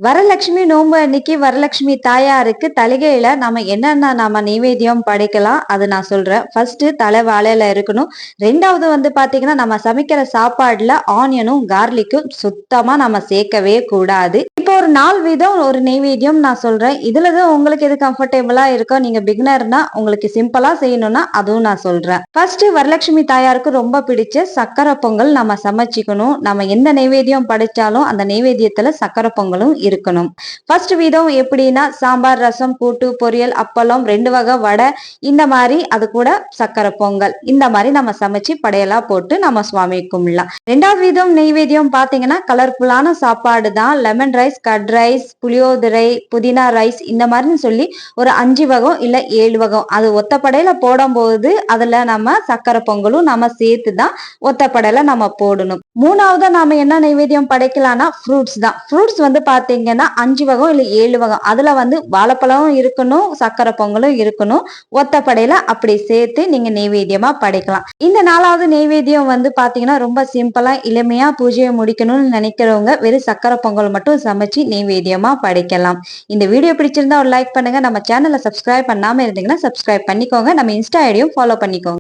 வரலட்சுமி நோன்பு அன்னைக்கு வரலட்சுமி தாயாருக்கு தலைகையில நம்ம நைவேத்தியம் படைக்கலாம் அது நான் சொல்றேன். ஃபர்ஸ்ட் தலை வாழையில இருக்கணும். ரெண்டாவது பாத்தீங்கன்னா நம்ம சமைக்கிற சாப்பாடுல ஆனியனும் கார்லிக்கும் சுத்தமா நம்ம சேர்க்கவே கூடாது. இப்போ ஒரு 4 விதம் ஒரு நெய்வேத்தியம் நான் சொல்றேன். இதுலதான் உங்களுக்கு எது கம்ஃபர்டபுளா இருக்கோ, நீங்க பிகினர்னா உங்களுக்கு சிம்பிளா செய்யணும்னா அதுவும் நான் சொல்றேன். ஃபர்ஸ்ட் வரலட்சுமி தாயாருக்கு ரொம்ப பிடிச்ச சக்கரை பொங்கல் நம்ம சமைச்சிக்கணும். நம்ம எந்த நெய்வேத்தியம் படைச்சாலும் அந்த நெய்வேத்தியத்துல சக்கரை பொங்கலும் இருக்கணும். ஃபர்ஸ்ட் விதம் எப்படின்னா சாம்பார், ரசம், கூட்டு, பொரியல், அப்பளம், 2 வகை வடை, இந்த மாதிரி அது கூட சக்கரை பொங்கல், இந்த மாதிரி நம்ம சமைச்சு படையலா போட்டு நம்ம சுவாமி கும்பிடலாம். ரெண்டாவது விதம் நெய்வேத்தியம் பாத்தீங்கன்னா கலர்ஃபுல்லான சாப்பாடு தான். லெமன் ரைஸ், கட் ரைஸ், புளியோதரை, புதினா ரைஸ், இந்த மாதிரி சொல்லி ஒரு 5 வகம் இல்ல 7 வகம் அது ஒத்தப்படையில போடும் போது அதுல நம்ம சக்கரை பொங்கலும் நம்ம சேர்த்து தான் ஒத்தப்படையில நம்ம போடணும். மூணாவது நாம என்ன நைவேத்தியம் படைக்கலாம்னா ஃப்ரூட்ஸ் தான். ஃப்ரூட்ஸ் பாத்தீங்கன்னா 5 வகம் இல்ல 7 வகம் அதுல வாழைப்பழமும் இருக்கணும், சக்கரை பொங்கலும் இருக்கணும். ஒத்தப்படையில அப்படி சேர்த்து நீங்க நெய்வேத்தியமா படைக்கலாம். இந்த 4வது நெய்வேத்தியம் பாத்தீங்கன்னா ரொம்ப சிம்பிளா எளிமையா பூஜையை முடிக்கணும்னு நினைக்கிறவங்க வெறும் சக்கரை பொங்கல் மட்டும் சமைச்சு நெய்வேத்தியமா படைக்கலாம். இந்த வீடியோ பிடிச்சிருந்தா ஒரு லைக் பண்ணுங்க. நம்ம சேனலை சப்ஸ்கிரைப் பண்ணாம இருந்தீங்கன்னா சப்ஸ்கிரைப் பண்ணிக்கோங்க. நம்ம இன்ஸ்டா ஐடியும் ஃபாலோ பண்ணிக்கோங்க.